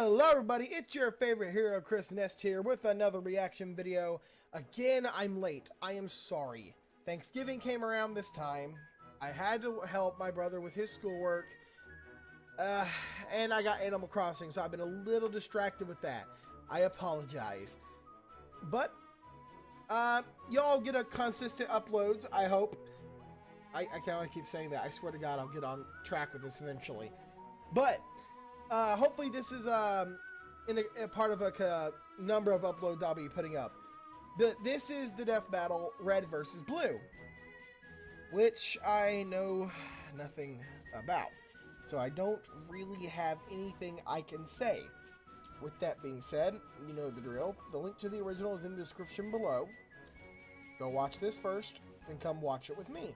Hello everybody, it's your favorite hero Chris Nest here with another reaction video. Again, I'm late. I am sorry. Thanksgiving came around this time. I had to help my brother with his schoolwork. And I got Animal Crossing, so I've been a little distracted with that. I apologize. But, y'all get a consistent uploads, I hope. I can only keep saying that. I swear to God, I'll get on track with this eventually. But, hopefully this is in a part of a number of uploads I'll be putting up. This is the death battle, Red versus Blue, which I know nothing about, so I don't really have anything I can say. With that being said, you know the drill. The link to the original is in the description below. Go watch this first, then come watch it with me.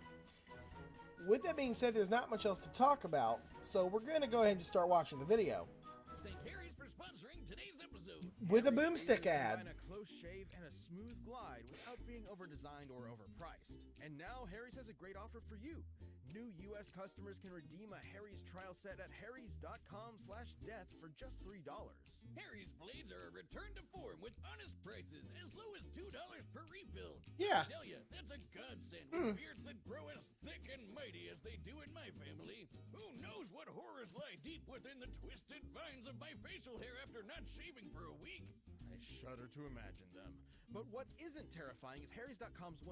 With that being said, there's not much else to talk about, so we're going to go ahead and just start watching the video. Thank Harry's for sponsoring today's episode. With a boomstick ad. A close shave and a smooth glide without being over-designed or overpriced. And now Harry's has a great offer for you. New U.S. customers can redeem a Harry's trial set at harrys.com/death for just $3. Harry's blades are a return to form with honest prices as low as $2 per refill. Yeah. I tell you, that's a godsend with beards that grow as thick and mighty as they do in my family. Who knows what horrors lie deep within the twisted vines of my facial hair after not shaving for a week? I shudder to imagine them. But what isn't terrifying is Harry's.com's 100%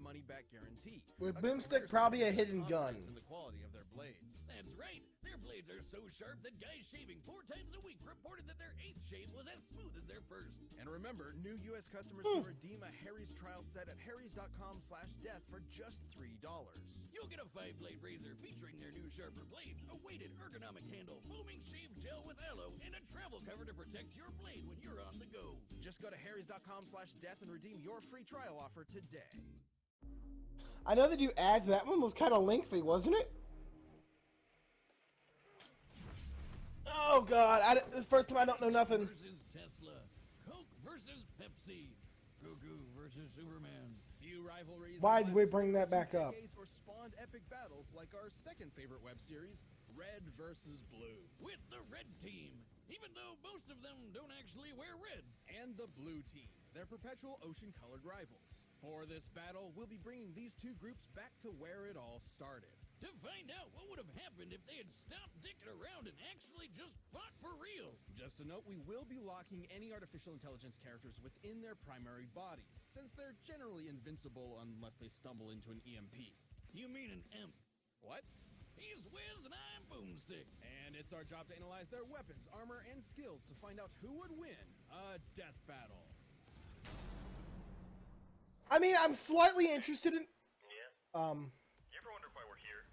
money-back guarantee. With boomstick, probably a hidden gun. In the quality of their blades. That's right. Their blades are so sharp that guys shaving 4 times a week reported that their 8th shave was as smooth as their first. And remember, new U.S. customers can redeem a Harry's trial set at harrys.com/death for just $3. You'll get a 5-blade razor featuring their new sharper blades, a weighted ergonomic handle, foaming shave gel with aloe, and a travel cover to protect your blade when you're on the go. Just go to harrys.com/death and redeem your free trial offer today. I know they do ads, but that one was kind of lengthy, wasn't it? Oh God, the first time I don't know nothing. Versus Tesla, Coke versus Pepsi, Goku versus Superman. Few rivalries. Why did we bring that back up? Or spawned epic battles like our second favorite web series, Red versus Blue. With the red team, even though most of them don't actually wear red. And the blue team, their perpetual ocean-colored rivals. For this battle, we'll be bringing these two groups back to where it all started. To find out what would have happened if they had stopped dicking around and actually just fought for real. Just a note, we will be locking any artificial intelligence characters within their primary bodies, since they're generally invincible unless they stumble into an EMP. You mean an imp? What? He's Wiz and I'm Boomstick. And it's our job to analyze their weapons, armor, and skills to find out who would win a death battle. I mean, I'm slightly interested in. Yeah. You ever wonder why we're here?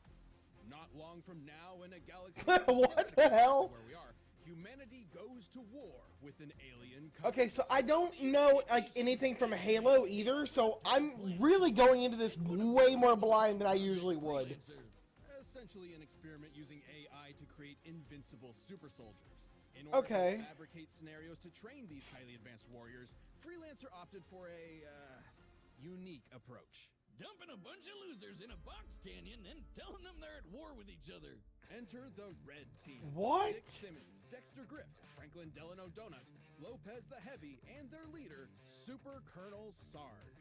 Not long from now, in a galaxy What the hell? where we are, humanity goes to war with an alien. Okay, so I don't know like anything from Halo either, so I'm really going into this way more blind than I usually would. Essentially an experiment using AI to create invincible super soldiers. In order to fabricate scenarios to train these highly advanced warriors, Freelancer opted for a unique approach. Dumping a bunch of losers in a box canyon and telling them they're at war with each other. Enter the Red Team. What? Dick Simmons, Dexter Griff, Franklin Delano Donut, Lopez the Heavy, and their leader, Super Colonel Sarge.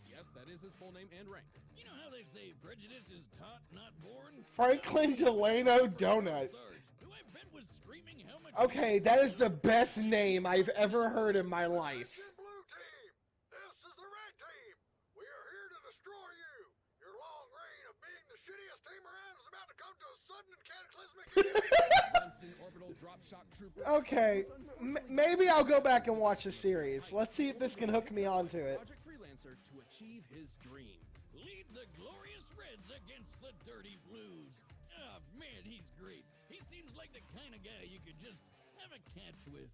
Yes, that is his full name and rank. You know how they say prejudice is taught, not born? Franklin Delano Donut. Sarge, who I bet was screaming how much. Okay, that is the best name I've ever heard in my life. Blue team, this is the red team. We are here to destroy you. Your long reign of being the shittiest team around is about to come to a sudden and cataclysmic end. Bunsen orbital drop shock trooper. Okay, maybe I'll go back and watch the series. Let's see if this can hook me onto it. Project Freelancer to achieve his dream. Lead the glorious Reds against the dirty Blues. Ah, man, he's great. He seems like the kind of guy you could just have a catch with.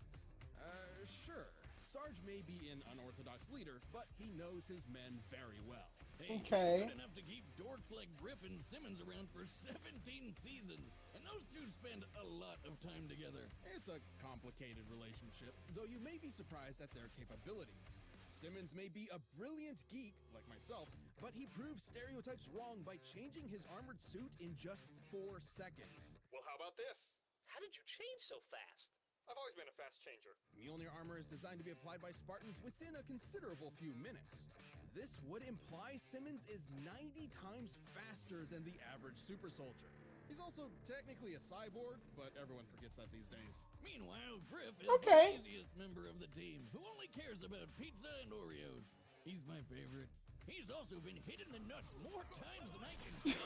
Sure. Sarge may be an unorthodox leader, but he knows his men very well. Hey, Okay. He's good enough to keep dorks like Griff and Simmons around for 17 seasons. And those two spend a lot of time together. It's a complicated relationship, though you may be surprised at their capabilities. Simmons may be a brilliant geek, like myself, but he proves stereotypes wrong by changing his armored suit in just 4 seconds. Well, how about this? How did you change so fast? I've always been a fast changer. Mjolnir armor is designed to be applied by Spartans within a considerable few minutes. This would imply Simmons is 90 times faster than the average super soldier. He's also technically a cyborg, but everyone forgets that these days. Meanwhile, Griff is Okay. the easiest member of the team, who only cares about pizza and Oreos. He's my favorite. He's also been hit in the nuts more times than I can count.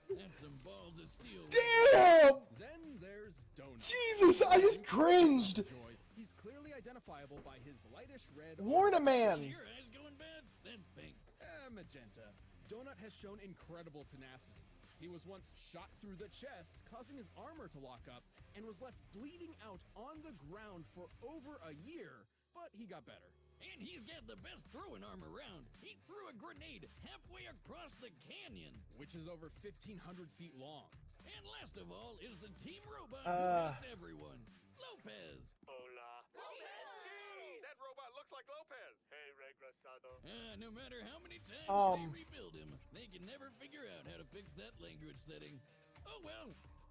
That's some balls of steel. Damn! Then there's Donut. Jesus, I just cringed. Joy. He's clearly identifiable by his lightish red. Warn a man. Your eyes going bad? That's pink. Magenta. Donut has shown incredible tenacity. He was once shot through the chest, causing his armor to lock up, and was left bleeding out on the ground for over a year, but he got better. And he's got the best throwing arm around. He threw a grenade halfway across the canyon. Which is over 1,500 feet long. And last of all is the team robot who hates everyone, Lopez. Hola. Hey, that robot looks like Lopez. Hey, regresado. No matter how many times they rebuild him, they can never figure out how to fix that language setting. Oh well.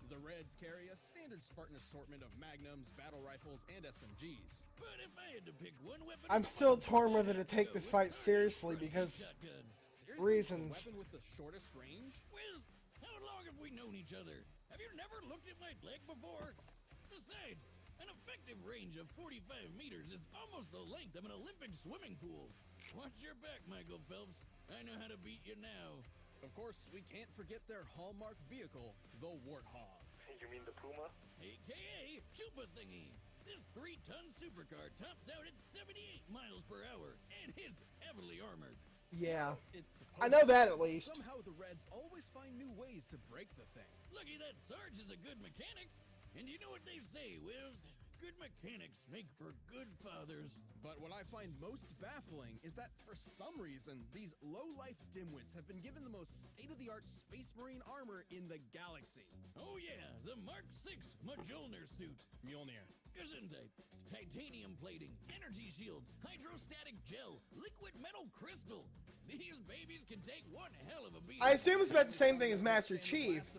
The Reds carry a standard Spartan assortment of magnums, battle rifles, and SMGs. But if I had to pick one weapon, I'm still torn whether to take this fight seriously because shotgun. Seriously? reasons. The weapon with the shortest range? Wiz, how long have we known each other? Have you never looked at my leg before? Besides, an effective range of 45 meters is almost the length of an Olympic swimming pool. Watch your back, Michael Phelps. I know how to beat you now. Of course, we can't forget their hallmark vehicle, the Warthog. You mean the Puma? AKA Chupa Thingy. This 3-ton supercar tops out at 78 miles per hour and is heavily armored. Yeah. It's I know that at least. Somehow the Reds always find new ways to break the thing. Lucky that Sarge is a good mechanic. And you know what they say, Wiz? Good mechanics make for good fathers. But what I find most baffling is that for some reason, these low-life dimwits have been given the most state-of-the-art Space Marine armor in the galaxy. Oh yeah, the Mark 6 Mjolnir suit. Mjolnir. Gesundheit. Titanium plating, energy shields, hydrostatic gel, liquid metal crystal. These babies can take one hell of a beating. I assume it's about the same thing as Master Chief.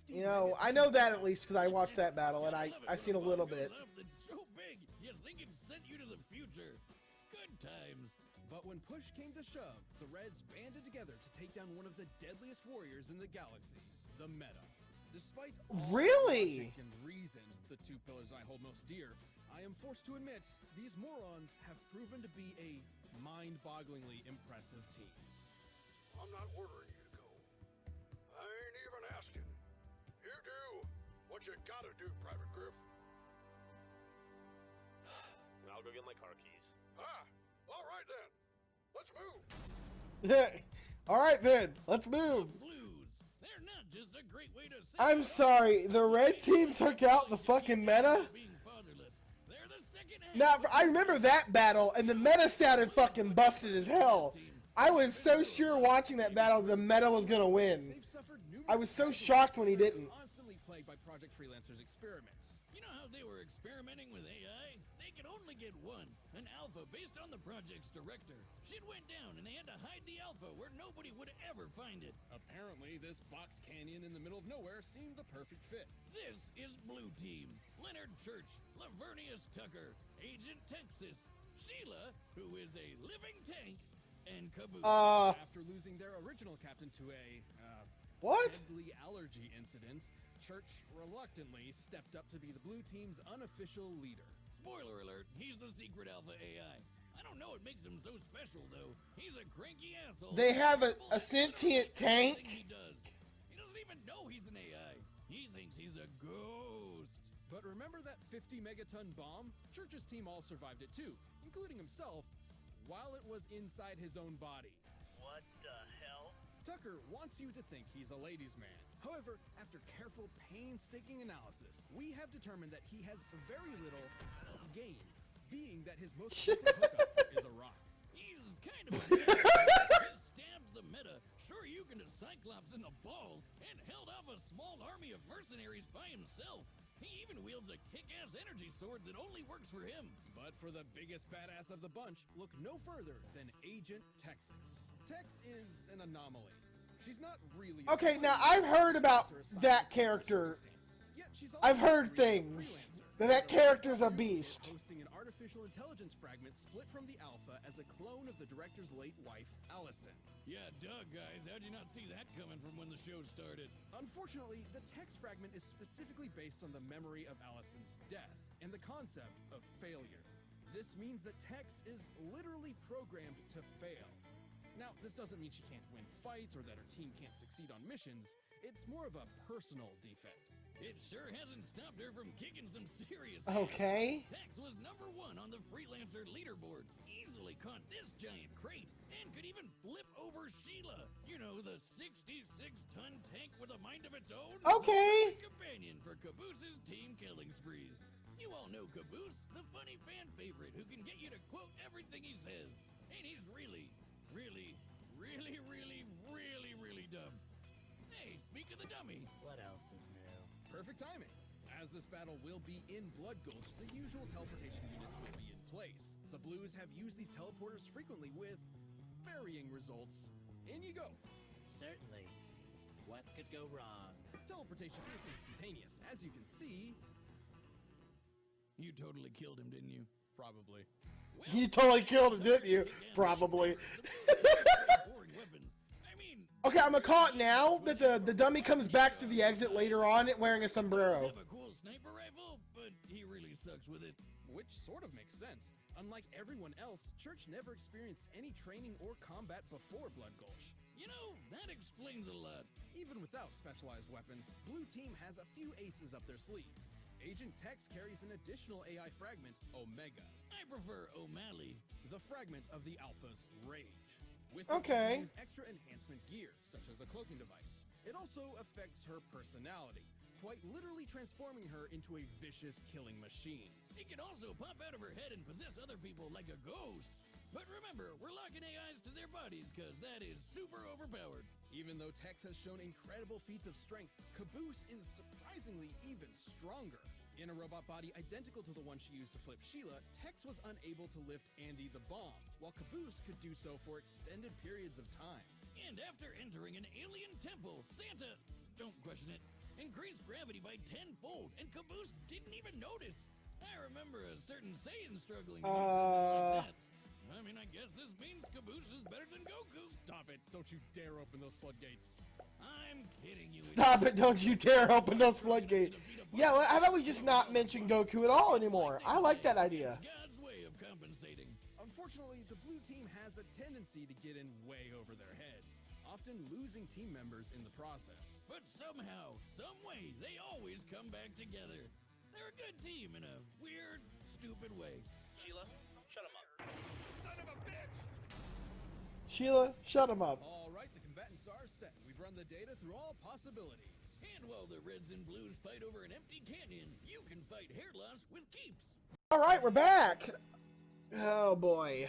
You know, I know that at least because I watched that battle and I've seen a little bit. That's so big, you think it sent you to the future. Good times. But when push came to shove, the Reds banded together to take down one of the deadliest warriors in the galaxy, the Meta. Despite all Really? logic and reason, the two pillars I hold most dear, I am forced to admit these morons have proven to be a mind-bogglingly impressive team. I'm not ordering you to go. I ain't even asking. You do what you gotta do, Private Griff. I'll go get my car keys. Ah, all right then. Let's move. All right then, let's move. Blues. They're not just a great way to say I'm sorry, the red team took out the fucking meta? being fatherless. They're the second half. Now, I remember that battle, and the meta sounded fucking busted as hell. I was so sure watching that battle the meta was gonna win. They've suffered numerous I was so casualties shocked when he and are didn't. Constantly plagued by Project Freelancer's experiments. You know how they were experimenting with AI? They could only get one, an alpha based on the project's director. Shit went down and they had to hide the alpha where nobody would ever find it. Apparently, this box canyon in the middle of nowhere seemed the perfect fit. This is Blue Team. Leonard Church, Lavernius Tucker, Agent Texas, Sheila, who is a living tank, and Caboose. After losing their original captain to a What? deadly allergy incident, Church reluctantly stepped up to be the Blue Team's unofficial leader. Spoiler alert, he's the secret alpha AI. I don't know what makes him so special, though. He's a cranky asshole. They have a sentient tank? He does. He doesn't even know he's an AI. He thinks he's a ghost. But remember that 50 megaton bomb? Church's team all survived it too, including himself, while it was inside his own body. What the hell? Tucker wants you to think he's a ladies' man. However, after careful, painstaking analysis, we have determined that he has very little gain, being that his most frequent hookup is a rock. He's kind of a he stabbed the meta, sure you can to Cyclops in the balls, and held off a small army of mercenaries by himself. He even wields a kick-ass energy sword that only works for him. But for the biggest badass of the bunch, look no further than Agent Texas. Tex is an anomaly. She's not really Okay, now I've heard about that character. Yet She's I've also heard a things freelancer. that character's a beast. Hosting an artificial intelligence fragment split from the alpha as a clone of the director's late wife, Allison. Yeah, Doug, guys, how'd you not see that coming from when the show started? Unfortunately, the text fragment is specifically based on the memory of Allison's death and the concept of failure. This means that Tex is literally programmed to fail. Now, this doesn't mean she can't win fights or that her team can't succeed on missions. It's more of a personal defect. It sure hasn't stopped her from kicking some serious ass. Okay. Tex was #1 on the freelancer leaderboard, easily caught this giant crate, and could even flip over Sheila. You know, the 66-ton tank with a mind of its own? Okay. The companion for Caboose's team killing sprees. You all know Caboose, the funny fan favorite who can get you to quote everything he says. And he's really dumb. Hey, speak of the dummy. What else is new? Perfect timing. As this battle will be in Blood Gulch, the usual teleportation units will be in place. The Blues have used these teleporters frequently with varying results. In you go. Certainly. What could go wrong? Teleportation is instantaneous, as you can see. You totally killed him, didn't you? Probably. Well, You totally killed him, didn't you? kick down Probably. the boring weapons. I mean, Okay, I'm gonna call it now that the dummy comes back through the exit later on wearing a sombrero. have a cool sniper rifle, but he really sucks with it. Which sort of makes sense. Unlike everyone else, Church never experienced any training or combat before Blood Gulch. You know, that explains a lot. Even without specialized weapons, Blue Team has a few aces up their sleeves. Agent Tex carries an additional AI fragment, Omega, I prefer O'Malley. the fragment of the Alpha's rage. With Okay. it, she use extra enhancement gear, such as a cloaking device. It also affects her personality, quite literally transforming her into a vicious killing machine. It can also pop out of her head and possess other people like a ghost. But remember, we're locking AIs to their bodies, cause that is super overpowered. Even though Tex has shown incredible feats of strength, Caboose is surprisingly even stronger. In a robot body identical to the one she used to flip Sheila, Tex was unable to lift Andy the Bomb, while Caboose could do so for extended periods of time. And after entering an alien temple, Santa, don't question it, increased gravity by 10-fold, and Caboose didn't even notice. I remember a certain Saiyan struggling to do something like that. I mean, I guess this means Caboose is better than Goku. Stop it! Don't you dare open those floodgates. I'm kidding you. Stop it, don't you dare open those floodgates. Yeah, how about we just not mention Goku at all anymore? I like that idea. It's God's way of compensating. Unfortunately, the Blue Team has a tendency to get in way over their heads, often losing team members in the process. But somehow, some way, they always come back together. They're a good team in a weird, stupid way. Sheila, shut him up. Son of a bitch! Sheila, shut him up. All right, the combatants are set. We've run the data through all possibilities. And while the Reds and Blues fight over an empty canyon, you can fight hair loss with keeps. All right, we're back. Oh boy.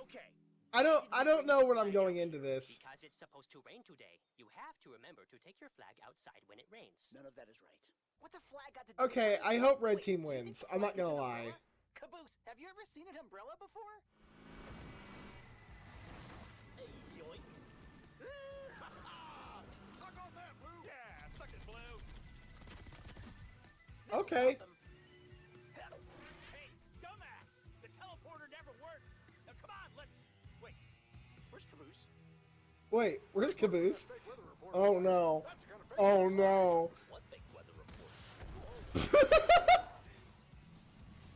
Okay. I don't know what I'm going into this. Because it's supposed to rain today, you have to remember to take your flag outside when it rains. None of that is right. What's a flag got to do Okay, with I it? hope Red Wait, Team do you think wins. a I'm not flag is gonna an lie. umbrella? Caboose, have you ever seen an umbrella before? Hey, yoink. Suck on that, Blue! Yeah, suck it, Blue! Okay. Hey, dumbass! The teleporter never worked! Now come on, let's... Wait, where's Caboose? Wait, where's Caboose? Fake weather report. Oh no. That's the kind of fake Oh no. What fake weather report?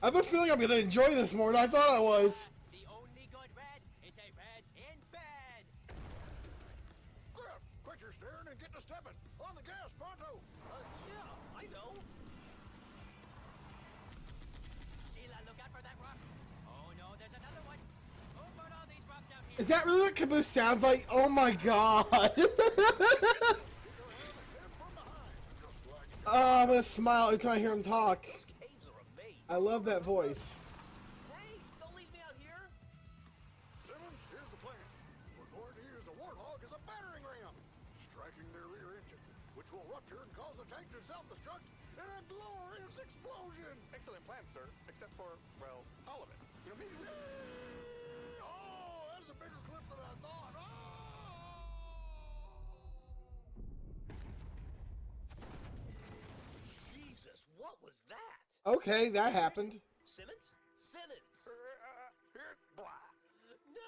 I have a feeling I'm gonna enjoy this more than I thought I was. The only good red is a red in bed! Griff, quit your staring and get to stepping. On the gas, pronto. Yeah, I know. Sheila, look out for that rock! Oh no, there's another one! Who put all these rocks out here? Is that really what Caboose sounds like? Oh my god. Oh, I'm gonna smile every time I hear him talk. Those caves are amazing. I love that voice. Hey, don't leave me out here. Simmons, here's the plan. We're going to use the Warthog as a battering ram, striking their rear engine, which will rupture and cause the tank to self-destruct in a glorious explosion. Excellent plan, sir. Except for, well, all of it. You know, maybe we could... Oh, that's a bigger clip than I thought. Oh! Jesus. was that? Okay, that happened. Simmons? Simmons! Here, blah. No!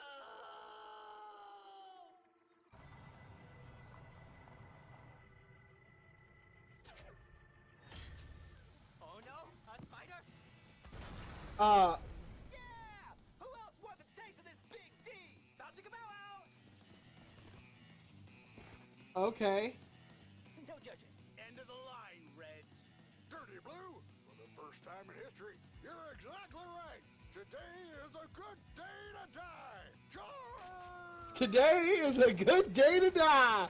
Oh no, a spider? Yeah! Who else wants a taste of this big D? Bouncing about out! Okay. No judging. End of the line, Reds. Dirty Blue, for the first time in history, you're exactly right. Today is a good day to die. Charge! Today is a good day to die.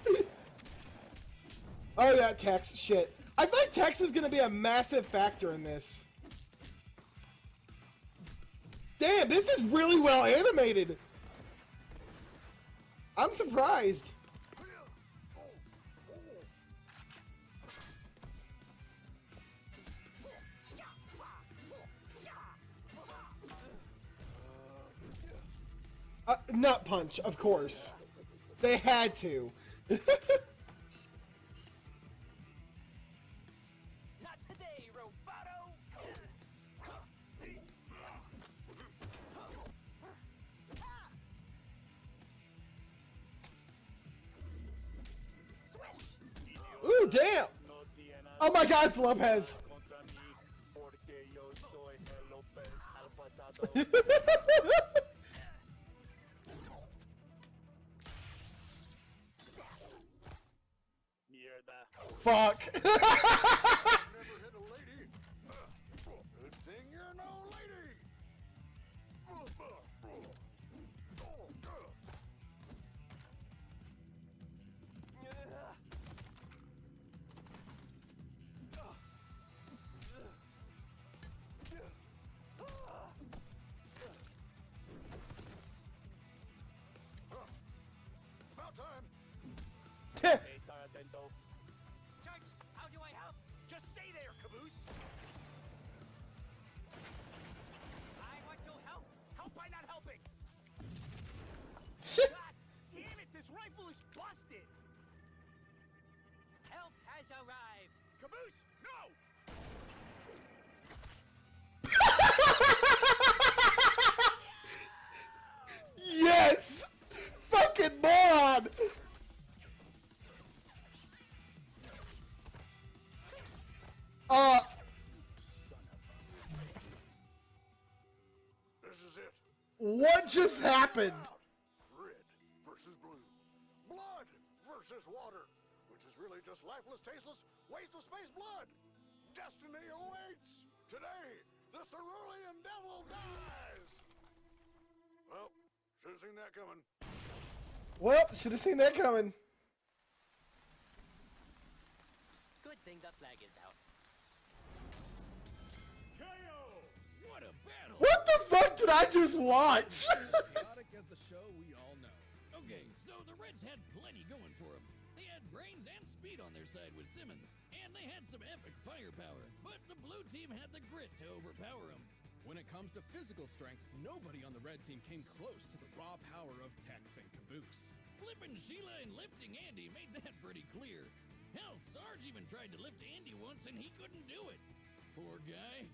Oh yeah, Tex. Shit. I feel like Tex is gonna be a massive factor in this. Damn, this is really well animated. I'm surprised. Nut punch, of course. They had to. Not today, Roboto! Ooh, damn! Oh my God, it's Lopez. Fuck. Never hit a lady. Good thing you're no lady. About time. Church, how do I help? Just stay there, Caboose! I want to help. Help by not helping! Shit. God damn it, this rifle is busted! Help has arrived. Caboose, no! Yes! Fucking moron! This is it. What just happened? Red versus blue. Blood versus water. Which is really just lifeless, tasteless, waste of space blood. Destiny awaits. Today, the Cerulean Devil dies. Well, should have seen that coming. Well, should have seen that coming. Good thing the flag is out. What a battle! What the fuck did I just watch? Chaotic as the show we all know. Okay, so the Reds had plenty going for them. They had brains and speed on their side with Simmons, and they had some epic firepower. But the blue team had the grit to overpower them. When it comes to physical strength, nobody on the red team came close to the raw power of Tex and Caboose. Flipping Sheila and lifting Andy made that pretty clear. Hell, Sarge even tried to lift Andy once and he couldn't do it. Poor guy.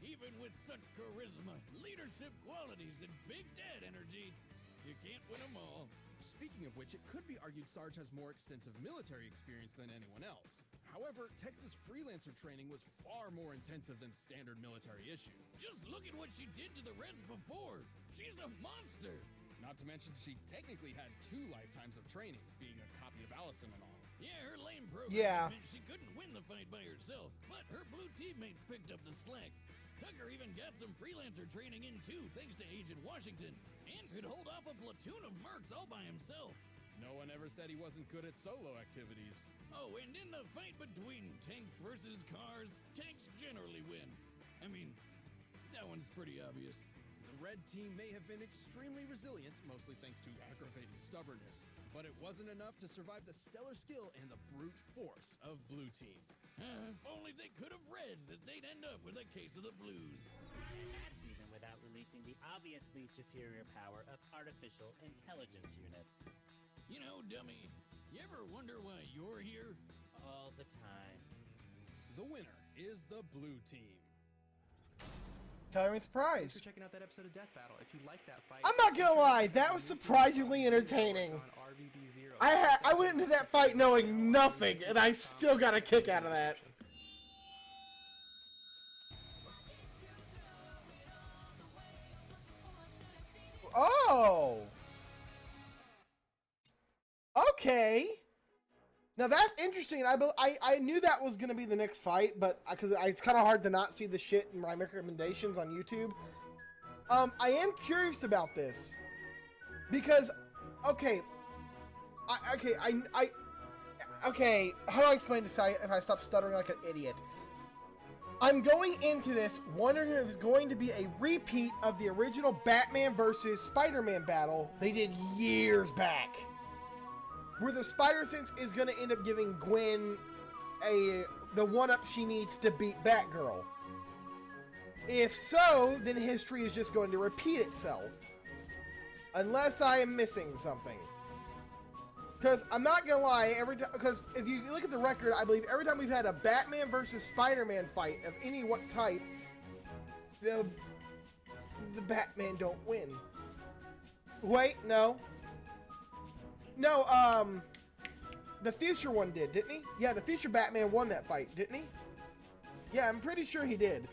Even with such charisma, leadership qualities, and big dad energy, you can't win them all. Speaking of which, it could be argued Sarge has more extensive military experience than anyone else. However, Tex's freelancer training was far more intensive than standard military issue. Just look at what she did to the Reds before. She's a monster. Not to mention, she technically had 2 lifetimes of training, being a copy of Allison and all. Yeah, her lame program Yeah. meant she couldn't win the fight by herself, but her blue teammates picked up the slack. Tucker even got some freelancer training in too, thanks to Agent Washington, and could hold off a platoon of mercs all by himself. No one ever said he wasn't good at solo activities. Oh, and in the fight between tanks versus cars, tanks generally win. I mean, that one's pretty obvious. The red team may have been extremely resilient, mostly thanks to aggravating stubbornness, but it wasn't enough to survive the stellar skill and the brute force of blue team. If only they could have read that they'd end up with a case of the blues. That's even without releasing the obviously superior power of artificial intelligence units. You know, dummy, you ever wonder why you're here? All the time. The winner is the blue team. Color me Thanks surprised. for checking out that episode of Death Battle. If you like that fight, I'm not gonna lie, that was surprisingly entertaining. I went into that fight knowing nothing, and I still got a kick out of that. Oh. Okay. Now that's interesting. I knew that was gonna be the next fight, but because it's kind of hard to not see the shit in my recommendations on YouTube. I am curious about this because, okay, okay. How do I explain this if I stop stuttering like an idiot? I'm going into this wondering if it's going to be a repeat of the original Batman versus Spider-Man battle they did years back, where the Spider-Sense is going to end up giving Gwen the one-up she needs to beat Batgirl. If so, then history is just going to repeat itself. Unless I am missing something. Because I'm not going to lie, because if you look at the record, I believe every time we've had a Batman versus Spider-Man fight of any what type, the Batman don't win. Wait, no. No, the Future one did, didn't he? Yeah, the Future Batman won that fight, didn't he? Yeah, I'm pretty sure he did.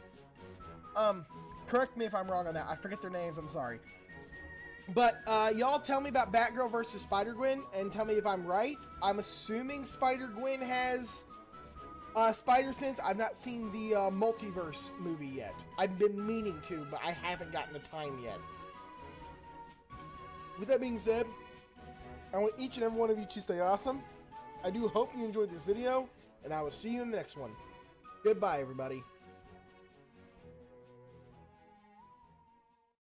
Correct me if I'm wrong on that. I forget their names, I'm sorry. But, y'all tell me about Batgirl versus Spider-Gwen, and tell me if I'm right. I'm assuming Spider-Gwen has, Spider-Sense. I've not seen the, Multiverse movie yet. I've been meaning to, but I haven't gotten the time yet. With that being said, I want each and every one of you to stay awesome. I do hope you enjoyed this video, and I will see you in the next one. Goodbye, everybody.